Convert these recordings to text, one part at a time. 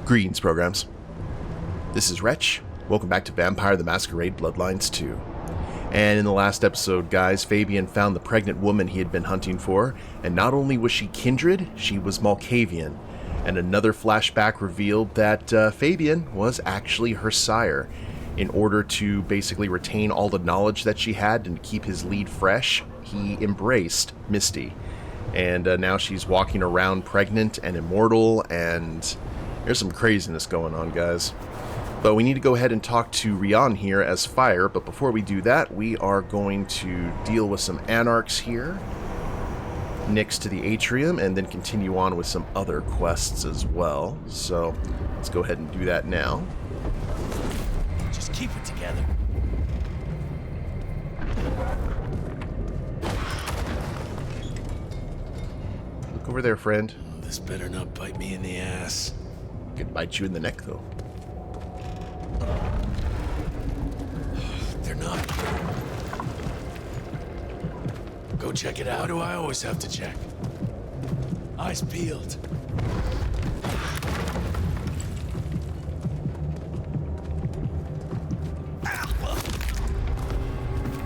Greetings, programs. This is Wretch. Welcome back to Vampire the Masquerade Bloodlines 2. And in the last episode, guys, Fabian found the pregnant woman he had been hunting for, and not only was she kindred, she was Malkavian. And another flashback revealed that Fabian was actually her sire. In order to basically retain all the knowledge that she had and keep his lead fresh, he embraced Misty. And now she's walking around pregnant and immortal, and there's some craziness going on, guys. But we need to go ahead and talk to Ryong here as Phyre, but before we do that, we are going to deal with some anarchs here next to the atrium, and then continue on with some other quests as well. So let's go ahead and do that now. Just keep it together. Look over there, friend. This better not bite me in the ass. Could bite you in the neck, though. They're not. Go check it out. Why do I always have to check? Eyes peeled.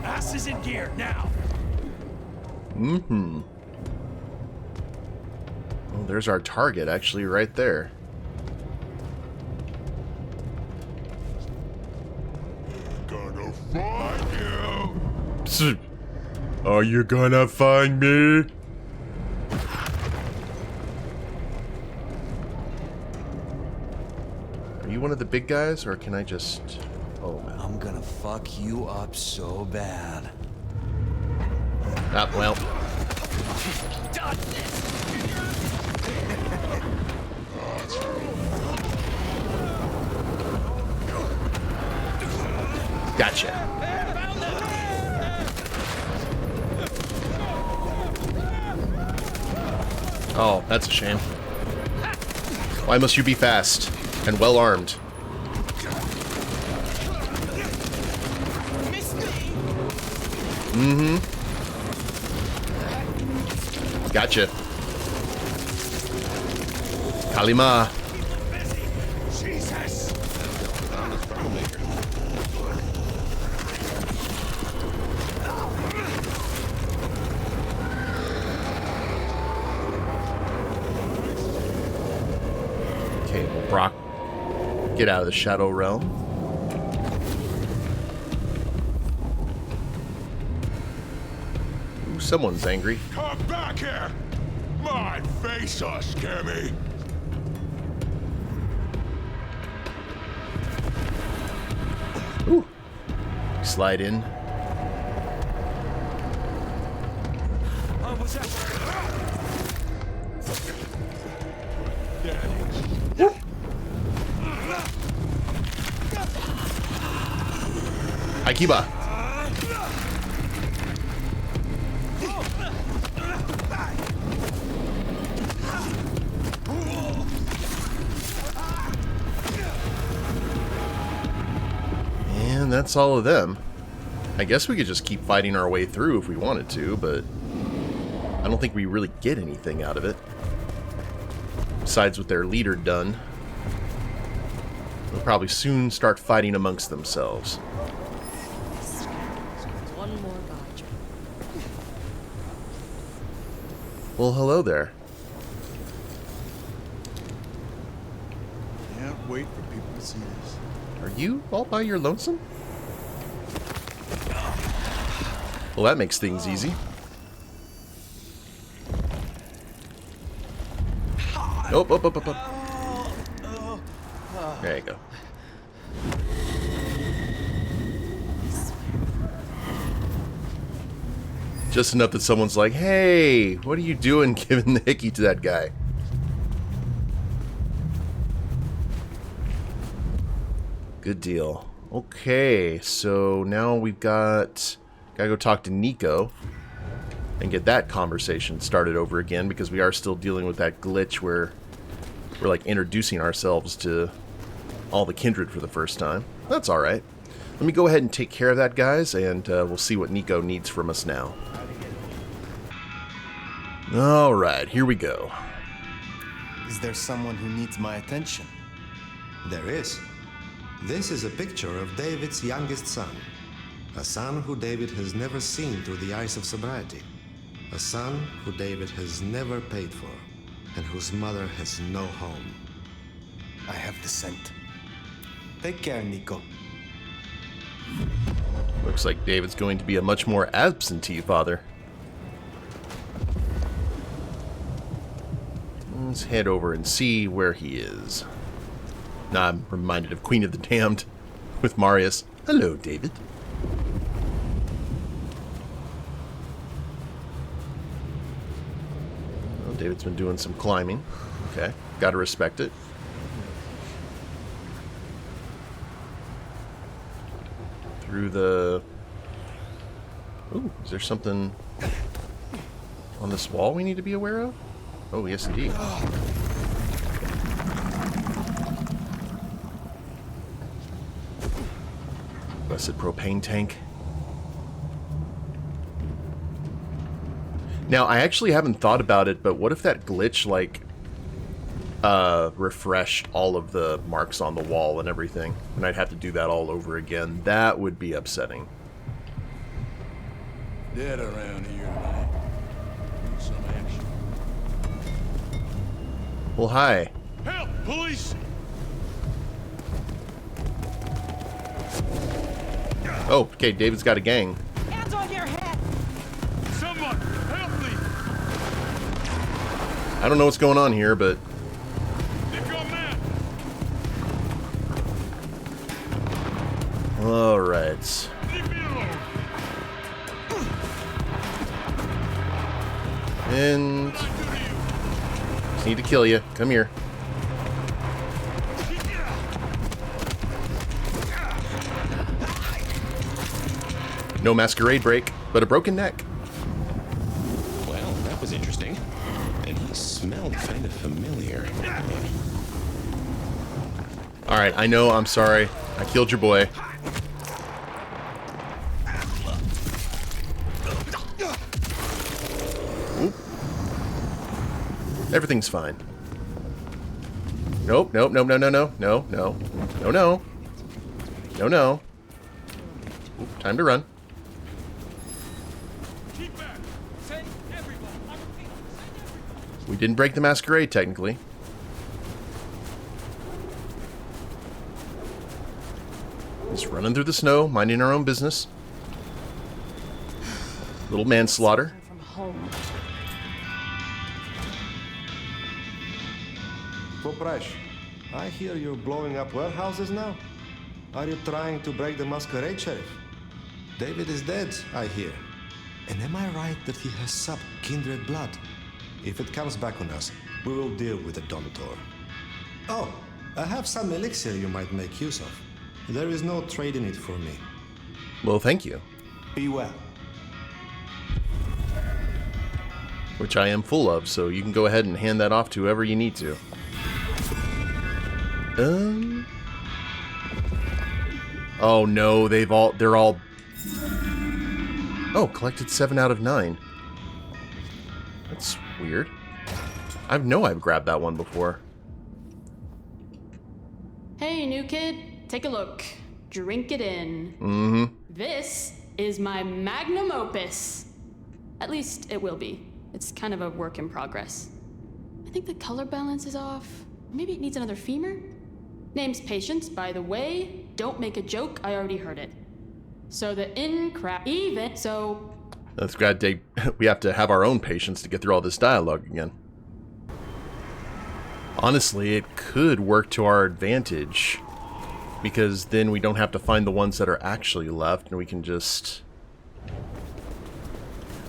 Ass is in gear now. Mm-hmm. Well, there's our target, actually, right there. Gonna find you. Are you gonna find me? Are you one of the big guys, or can I just... Oh, man. I'm gonna fuck you up so bad. Ah, well. Gotcha. Oh, that's a shame. Why must you be fast and well armed? Mm-hmm. Gotcha. Kalima. Jesus. Okay, well, Brock, get out of the Shadow Realm. Ooh, someone's angry. Come back here. My face will scare me. Ooh. Slide in. What's that? Akiba. And that's all of them. I guess we could just keep fighting our way through if we wanted to, but I don't think we really get anything out of it. Besides with their leader done. They'll probably soon start fighting amongst themselves. One more gotcha. Well, hello there. Can't wait for people to see this. Are you all by your lonesome? Well, that makes things easy. Oh. There you go. Just enough that someone's like, hey, what are you doing giving the hickey to that guy? Good deal. Okay, so now we've gotta go talk to Nico and get that conversation started over again, because we are still dealing with that glitch where we're like introducing ourselves to all the kindred for the first time. That's alright. Let me go ahead and take care of that, guys, and we'll see what Nico needs from us now. Alright, here we go. Is there someone who needs my attention? There is. This is a picture of David's youngest son. A son who David has never seen through the eyes of sobriety. A son who David has never paid for, and whose mother has no home. I have the scent. Take care, Nico. Looks like David's going to be a much more absentee father. Let's head over and see where he is. Now I'm reminded of Queen of the Damned with Marius. Hello, David. Well, David's been doing some climbing. Okay, gotta respect it. Through the... Ooh, is there something on this wall we need to be aware of? Oh, yes indeed. Blessed propane tank. Now, I actually haven't thought about it, but what if that glitch, like, refreshed all of the marks on the wall and everything, and I'd have to do that all over again? That would be upsetting. Dead around here tonight. Need some action. Well, hi. Help! Police! Oh, okay, David's got a gang. Hands on your head! Someone, help me! I don't know what's going on here, but... They've gone mad! Alright. Leave me alone! And... What did I do to you? just need to kill you. Come here. No masquerade break, but a broken neck. Well, that was interesting. And he smelled kind of familiar. Alright, I know, I'm sorry. I killed your boy. Oop. Everything's fine. Nope, nope, nope, no, no, no, no, no, no, no. No, no. Oop, time to run. Keep back! Send everyone! I repeat, send everyone! We didn't break the masquerade, technically. Just running through the snow, minding our own business. Little manslaughter. From home. Poprash, I hear you're blowing up warehouses now. Are you trying to break the Masquerade, Sheriff? David is dead, I hear. And am I right that he has supped kindred blood? If it comes back on us, we will deal with the Dominator. Oh, I have some elixir you might make use of. There is no trade in it for me. Well, thank you. Be well. Which I am full of, so you can go ahead and hand that off to whoever you need to. Oh no, they're all... Oh, collected 7 out of 9. That's weird. I know I've grabbed that one before. Hey, new kid, take a look. Drink it in. Mm-hmm. This is my magnum opus. At least it will be. It's kind of a work in progress. I think the color balance is off. Maybe it needs another femur? Name's Patience, by the way. Don't make a joke, I already heard it. So the even, so... That's glad we have to have our own patience to get through all this dialogue again. Honestly, it could work to our advantage, because then we don't have to find the ones that are actually left, and we can just...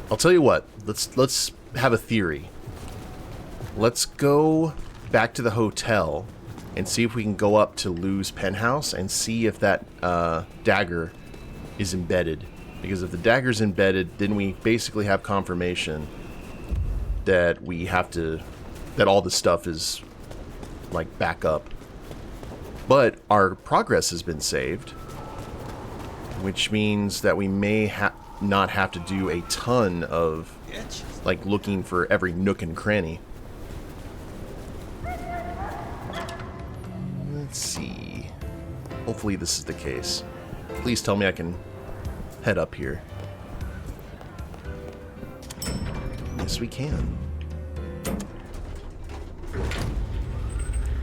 I'll tell you what, let's have a theory. Let's go back to the hotel and see if we can go up to Lou's penthouse and see if that dagger is embedded. Because if the dagger's embedded, then we basically have confirmation that we have to... that all the stuff is, like, back up. But our progress has been saved, which means that we may not have to do a ton of, like, looking for every nook and cranny. Let's see. Hopefully this is the case. Please tell me I can head up here. Yes, we can.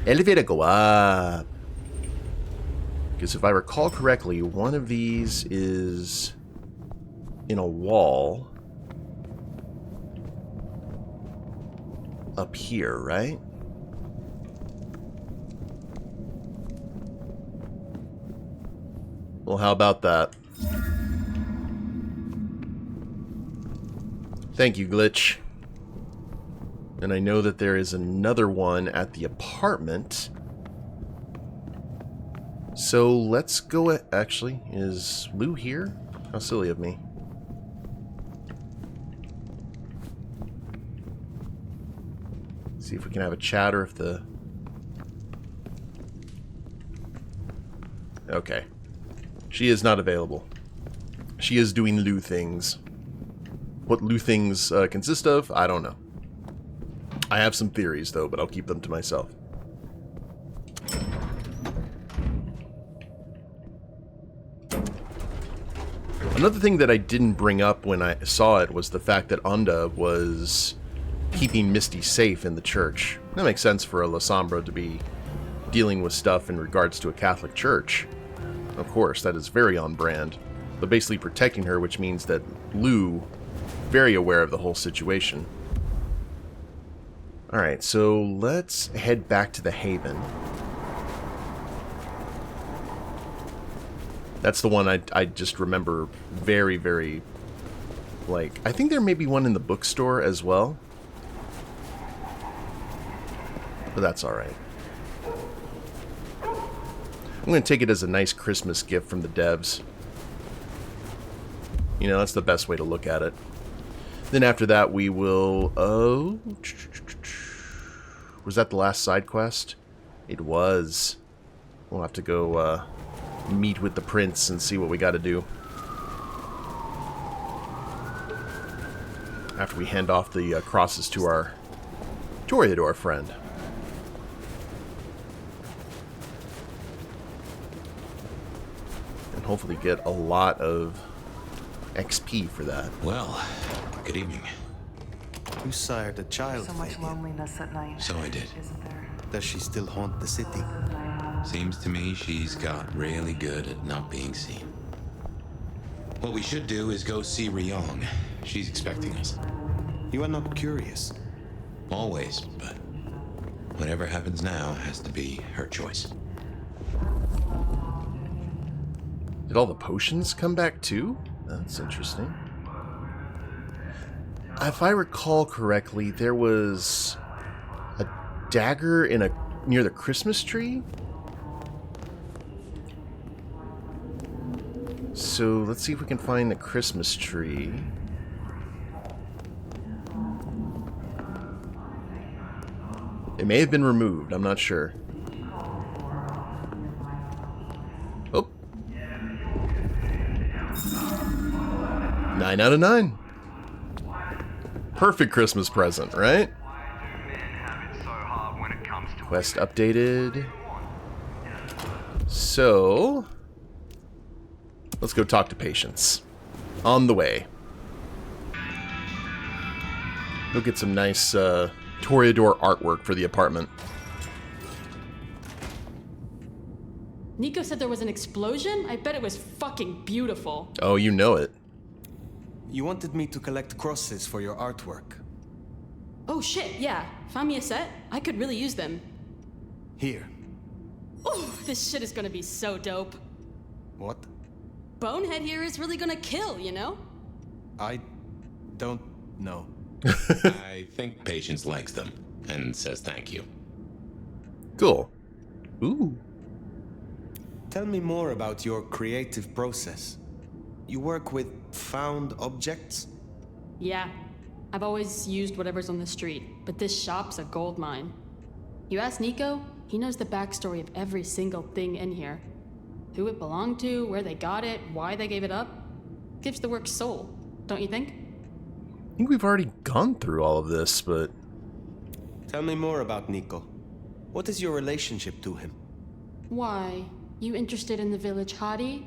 Elevator, go up. Because if I recall correctly, one of these is in a wall up here, right? Well, how about that? Thank you, Glitch. And I know that there is another one at the apartment. So let's go. Actually, is Lou here? How silly of me. See if we can have a chat or if the... Okay. She is not available. She is doing Lou things. What Lou things consist of, I don't know. I have some theories, though, but I'll keep them to myself. Another thing that I didn't bring up when I saw it was the fact that Onda was keeping Misty safe in the church. That makes sense for a La Sombra to be dealing with stuff in regards to a Catholic church. Of course, that is very on brand. But basically protecting her, which means that Lou, very aware of the whole situation. Alright, so let's head back to the Haven. That's the one I just remember very, very, like, I think there may be one in the bookstore as well. But that's alright. I'm going to take it as a nice Christmas gift from the devs. You know, that's the best way to look at it. Then after that we will... Oh... Was that the last side quest? It was. We'll have to go meet with the prince and see what we got to do. After we hand off the crosses to our Toreador friend. And hopefully get a lot of XP for that. Well, good evening. You sired a child. So much Fabian. loneliness at night. So I did. Isn't there? Does she still haunt the city? Seems to me she's got really good at not being seen. What we should do is go see Ryong. She's expecting us. You are not curious. Always, but whatever happens now has to be her choice. Did all the potions come back too? That's interesting. If I recall correctly, there was a dagger near the Christmas tree. So let's see if we can find the Christmas tree. It may have been removed, I'm not sure. Oh. 9 out of 9. Perfect Christmas present, right? Quest updated. So, let's go talk to Patience. On the way. Go get some nice Toreador artwork for the apartment. Nico said there was an explosion? I bet it was fucking beautiful. Oh, you know it. You wanted me to collect crosses for your artwork. Oh shit, yeah. Find me a set? I could really use them. Here. Oh, this shit is gonna be so dope. What? Bonehead here is really gonna kill, you know? I don't know. I think Patience likes them and says thank you. Cool. Ooh. Tell me more about your creative process. You work with found objects? Yeah. I've always used whatever's on the street, but this shop's a gold mine. You ask Nico, he knows the backstory of every single thing in here. Who it belonged to, where they got it, why they gave it up. Gives the work soul, don't you think? I think we've already gone through all of this, but... Tell me more about Nico. What is your relationship to him? Why? You interested in the village hottie?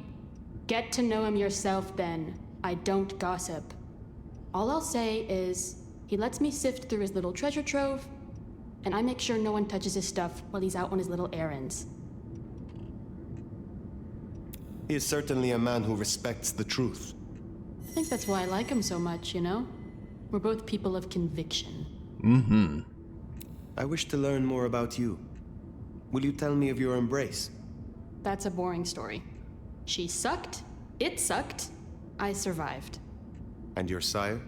Get to know him yourself then. I don't gossip. All I'll say is, he lets me sift through his little treasure trove, and I make sure no one touches his stuff while he's out on his little errands. He is certainly a man who respects the truth. I think that's why I like him so much, you know? We're both people of conviction. Mm-hmm. I wish to learn more about you. Will you tell me of your embrace? That's a boring story. She sucked, it sucked, I survived. And your sire?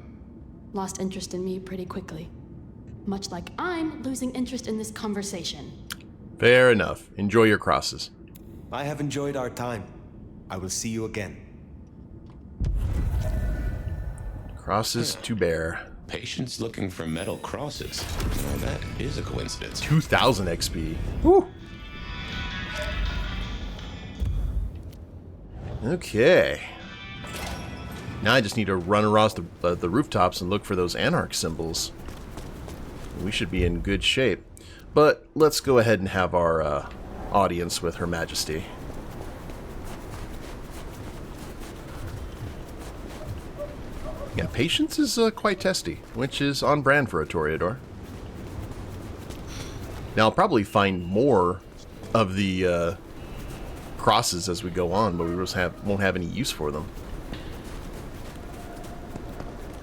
Lost interest in me pretty quickly. Much like I'm losing interest in this conversation. Fair enough. Enjoy your crosses. I have enjoyed our time. I will see you again. Crosses to bear. Patients looking for metal crosses. Well, that is a coincidence. 2000 XP. Woo! Okay. Now I just need to run across the rooftops and look for those Anarch symbols. We should be in good shape. But let's go ahead and have our audience with Her Majesty. Yeah, patience is quite testy, which is on brand for a Toreador. Now, I'll probably find more of the crosses as we go on, but we just won't have any use for them.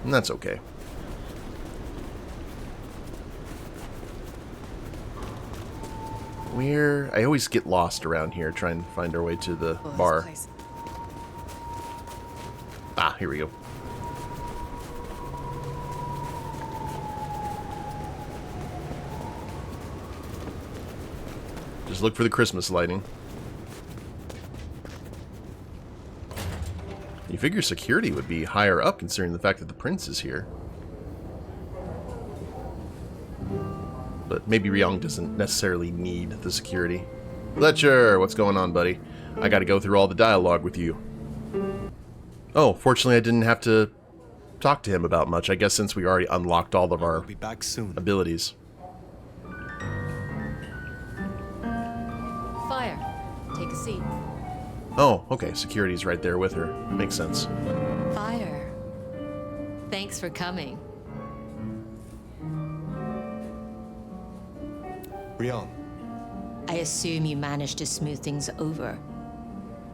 And that's okay. I always get lost around here trying to find our way to the bar. Ah, here we go. Just look for the Christmas lighting. You figure security would be higher up considering the fact that the prince is here. But maybe Ryong doesn't necessarily need the security. Fletcher, what's going on, buddy? I gotta go through all the dialogue with you. Oh, fortunately I didn't have to talk to him about much, I guess, since we already unlocked all of our I'll be back soon. abilities. Phyre, take a seat. Oh, okay, security's right there with her. Makes sense. Phyre, thanks for coming. Ryong, I assume you managed to smooth things over.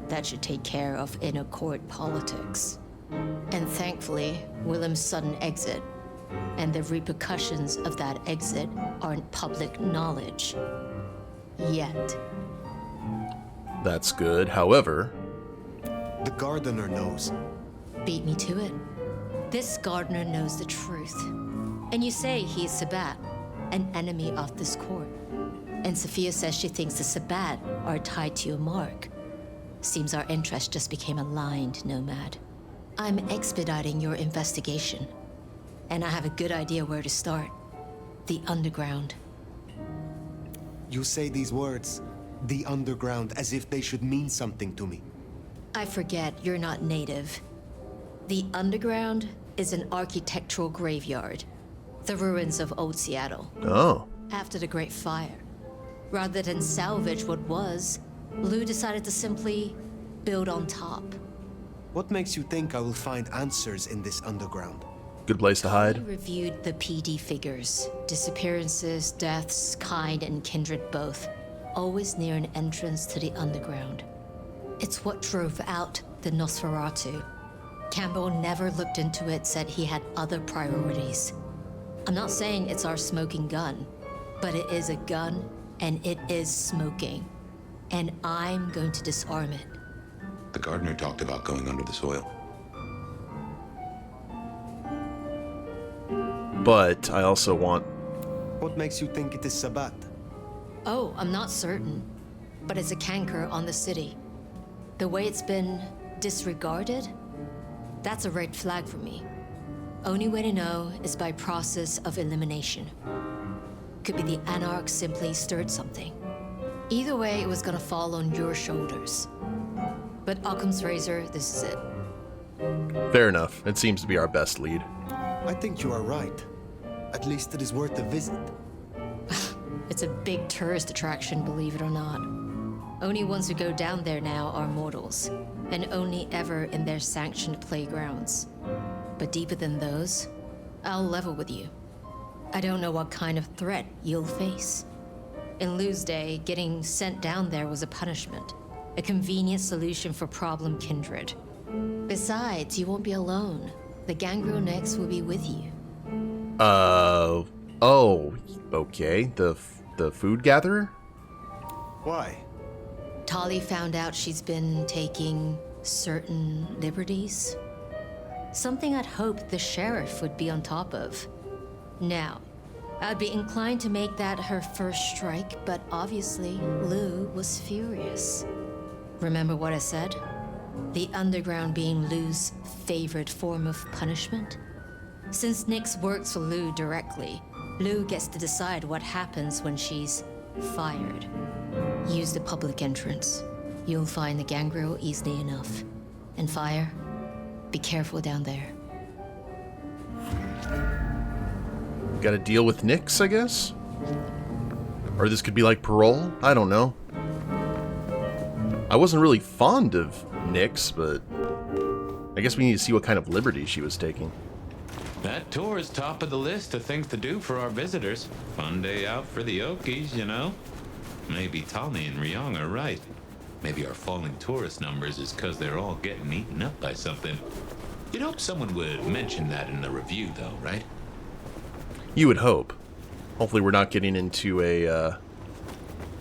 That should take care of inner court politics. And thankfully, Willem's sudden exit and the repercussions of that exit aren't public knowledge. Yet. That's good. However, the gardener knows. Beat me to it. This gardener knows the truth. And you say he is Sabbat, an enemy of this court. And Sophia says she thinks the Sabbat are tied to your mark. Seems our interests just became aligned, Nomad. I'm expediting your investigation. And I have a good idea where to start. The underground. You say these words, the underground, as if they should mean something to me. I forget you're not native. The underground is an architectural graveyard. The ruins of old Seattle. oh, After the Great Fire. Rather than salvage what was, Lou decided to simply build on top. What makes you think I will find answers in this underground? good place to I hide. reviewed the PD figures. Disappearances, deaths, kind and kindred both. Always near an entrance to the underground. It's what drove out the Nosferatu. Campbell never looked into it, said he had other priorities. I'm not saying it's our smoking gun, but it is a gun, and it is smoking. And I'm going to disarm it. The gardener talked about going under the soil. But I also want... What makes you think it is Sabbat? Oh, I'm not certain, but it's a canker on the city. The way it's been disregarded, that's a red flag for me. Only way to know is by process of elimination. Could be the Anarch simply stirred something. Either way, it was gonna fall on your shoulders. But Occam's razor, this is it. Fair enough. It seems to be our best lead. I think you are right. At least it is worth a visit. It's a big tourist attraction, believe it or not. Only ones who go down there now are mortals, and only ever in their sanctioned playgrounds. But deeper than those, I'll level with you. I don't know what kind of threat you'll face. In Lu's day, getting sent down there was a punishment, a convenient solution for problem kindred. Besides, you won't be alone. The gangrel next will be with you. Oh, okay. The food gatherer? Why? Tali found out she's been taking certain liberties. Something I'd hoped the sheriff would be on top of. Now, I'd be inclined to make that her first strike, but obviously, Lu was furious. Remember what I said? The underground being Lu's favorite form of punishment? Since Nyx works for Lu directly, Lu gets to decide what happens when she's fired. Use the public entrance. You'll find the gangrel easily enough. And Phyre, be careful down there. Gotta deal with Nyx, I guess? Or this could be like parole? I don't know. I wasn't really fond of Nyx, but I guess we need to see what kind of liberty she was taking. That tour is top of the list of things to do for our visitors. Fun day out for the Okies, you know? Maybe Tali and Ryong are right. Maybe our falling tourist numbers is because they're all getting eaten up by something. You'd hope someone would mention that in the review, though, right? You would hope. Hopefully we're not getting into a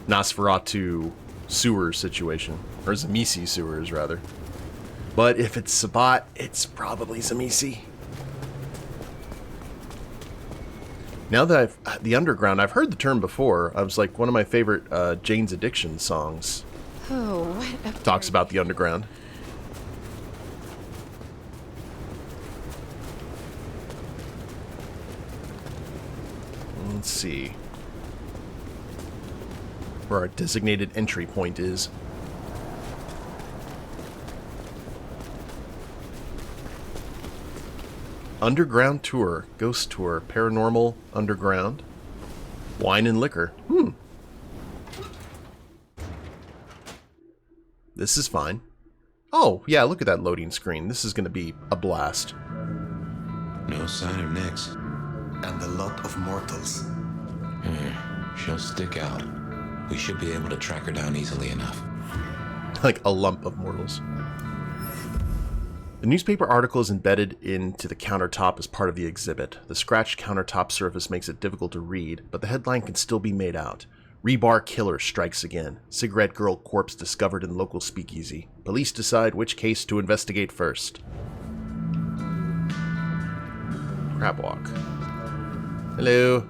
Nosferatu sewer situation. Or Zamisi sewers, rather. But if it's Sabat, it's probably Zamisi. Now that the underground, I've heard the term before. I was like, one of my favorite Jane's Addiction songs. Oh, what Talks about the underground. Let's see where our designated entry point is. Underground tour, ghost tour, paranormal, underground, wine and liquor. This is fine. Oh, yeah, look at that loading screen. This is going to be a blast. No sign of Nyx. And a lot of mortals. She'll stick out. We should be able to track her down easily enough. Like a lump of mortals. The newspaper article is embedded into the countertop as part of the exhibit. The scratched countertop surface makes it difficult to read, but the headline can still be made out. Rebar killer strikes again. Cigarette girl corpse discovered in local speakeasy. Police decide which case to investigate first. Crab walk. Hello.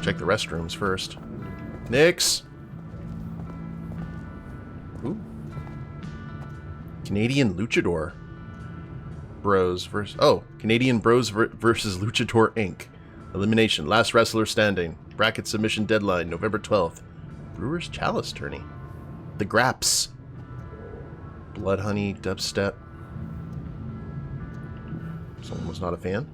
Check the restrooms first. Nyx. Ooh. Canadian Luchador Bros versus... Oh, Canadian Bros versus Luchador Inc. Elimination. Last wrestler standing. Bracket submission deadline, November 12th. Brewer's Chalice tourney. The Graps. Blood Honey, Dubstep. Someone was not a fan.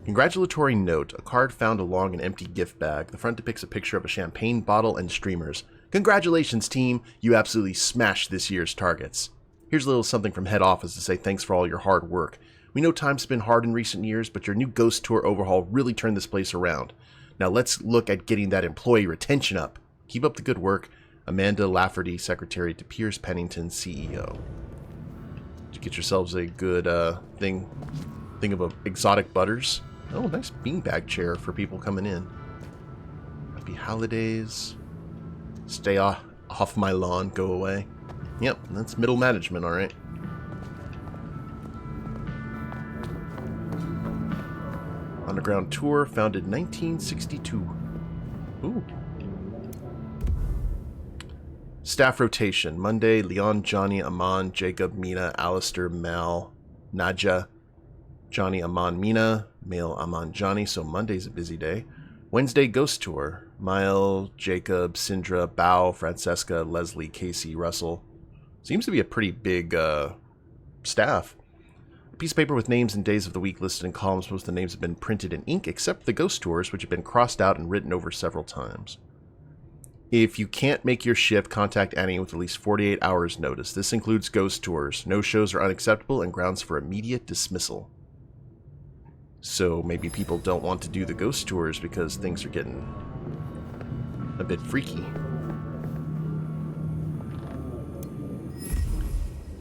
Congratulatory note. A card found along an empty gift bag. The front depicts a picture of a champagne bottle and streamers. Congratulations, team! You absolutely smashed this year's targets. Here's a little something from head office to say thanks for all your hard work. We know time's been hard in recent years, but your new Ghost Tour overhaul really turned this place around. Now let's look at getting that employee retention up. Keep up the good work. Amanda Lafferty, Secretary to Piers Pennington, CEO. Did you get yourselves a good thing of exotic butters? Oh, nice beanbag chair for people coming in. Happy holidays. Stay off my lawn, go away. Yep, that's middle management, alright. Underground tour, founded 1962. Ooh. Staff rotation. Monday, Leon, Johnny, Aman, Jacob, Mina, Alistair, Mal, Nadja, Johnny, Aman, Mina, Male, Aman, Johnny, so Monday's a busy day. Wednesday, Ghost Tour. Mile, Jacob, Sindra, Bao, Francesca, Leslie, Casey, Russell. Seems to be a pretty big staff. A piece of paper with names and days of the week listed in columns. Most of the names have been printed in ink, except the ghost tours, which have been crossed out and written over several times. If you can't make your shift, contact Annie with at least 48 hours notice. This includes ghost tours. No shows are unacceptable and grounds for immediate dismissal. So maybe people don't want to do the ghost tours because things are getting a bit freaky.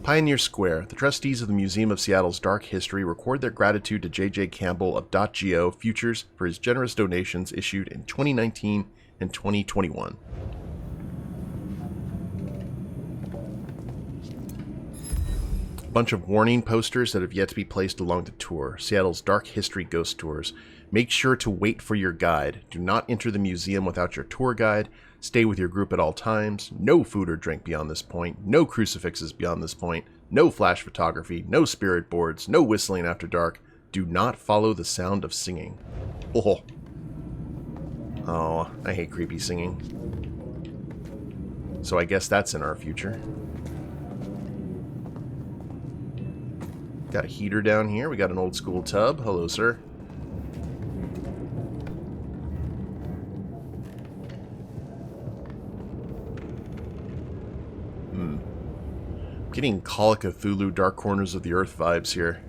Pioneer Square. The trustees of the Museum of Seattle's Dark History record their gratitude to J.J. Campbell of .go Futures for his generous donations issued in 2019 and 2021. Bunch of warning posters that have yet to be placed along the tour. Seattle's Dark History Ghost Tours. Make sure to wait for your guide. Do not enter the museum without your tour guide. Stay with your group at all times. No food or drink beyond this point. No crucifixes beyond this point. No flash photography. No spirit boards. No whistling after dark. Do not follow the sound of singing. Oh, I hate creepy singing. So I guess that's in our future. Got a heater down here. We got an old school tub. Hello, sir. Getting Call of Cthulhu, Dark Corners of the Earth vibes here.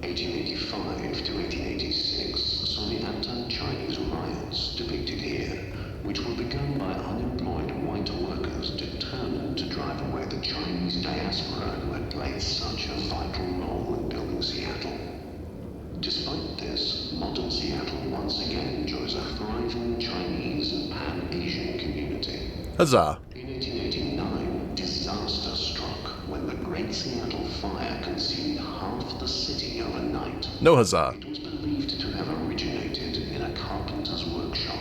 1885 to 1886 saw the anti-Chinese riots depicted here, which were begun by unemployed white workers determined to drive away the Chinese diaspora who had played such a vital role in building Seattle. Despite this, modern Seattle once again enjoys a thriving Chinese and Pan-Asian community. Huzzah! In 1889, disaster struck when the Great Seattle Fire consumed half the city overnight. No huzzah! It was believed to have originated in a carpenter's workshop.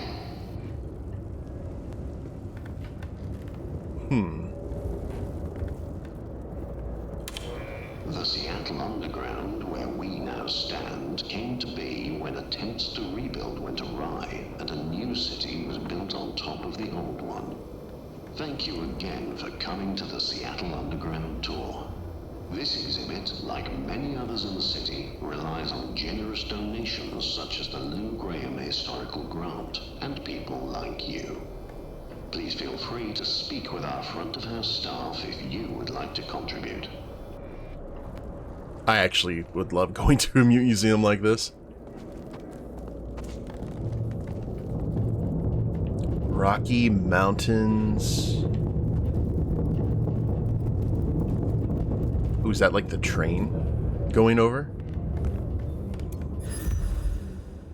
The Seattle Underground, where we now stand, came to be when attempts to rebuild went awry and a new city was built on top of the old one. Thank you again for coming to the Seattle Underground tour. This exhibit, like many others in the city, relies on generous donations such as the Lou Graham Historical Grant and people like you. Please feel free to speak with our front of house staff if you would like to contribute. I actually would love going to a museum like this. Rocky Mountains. Ooh, is that like the train going over?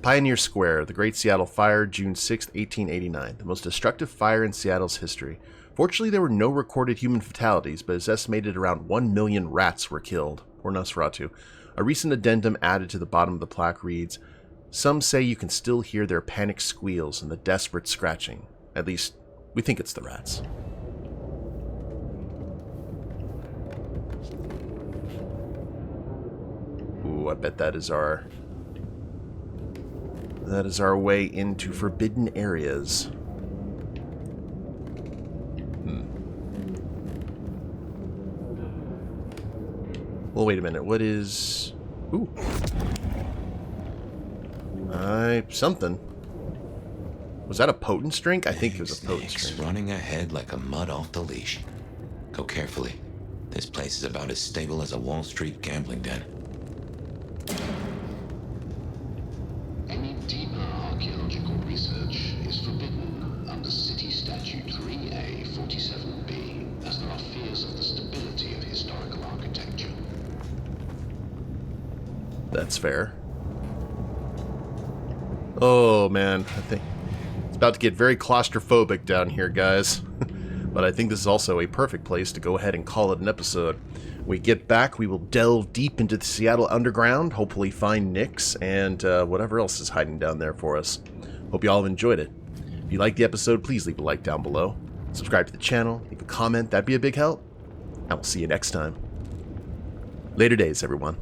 Pioneer Square, the Great Seattle Fire, June 6, 1889. The most destructive fire in Seattle's history. Fortunately, there were no recorded human fatalities, but it's estimated around 1 million rats were killed. Or Nosferatu. A recent addendum added to the bottom of the plaque reads, "Some say you can still hear their panicked squeals and the desperate scratching. At least, we think it's the rats." Ooh, I bet that is our way into forbidden areas. Well, wait a minute. What is... Ooh. Something. Was that a potent drink? I think it was a potent drink. Running ahead like a mud off the leash. Go carefully. This place is about as stable as a Wall Street gambling den. Any deeper archaeological research is forbidden under City Statute 3A 47B, as there are fears of the stability of historical architecture. That's fair. Oh man, I think it's about to get very claustrophobic down here, guys. But I think this is also a perfect place to go ahead and call it an episode. When we get back, we will delve deep into the Seattle Underground, hopefully find Nyx and whatever else is hiding down there for us. Hope you all have enjoyed it. If you liked the episode, please leave a like down below. Subscribe to the channel, leave a comment, that'd be a big help. And we'll see you next time. Later days, everyone.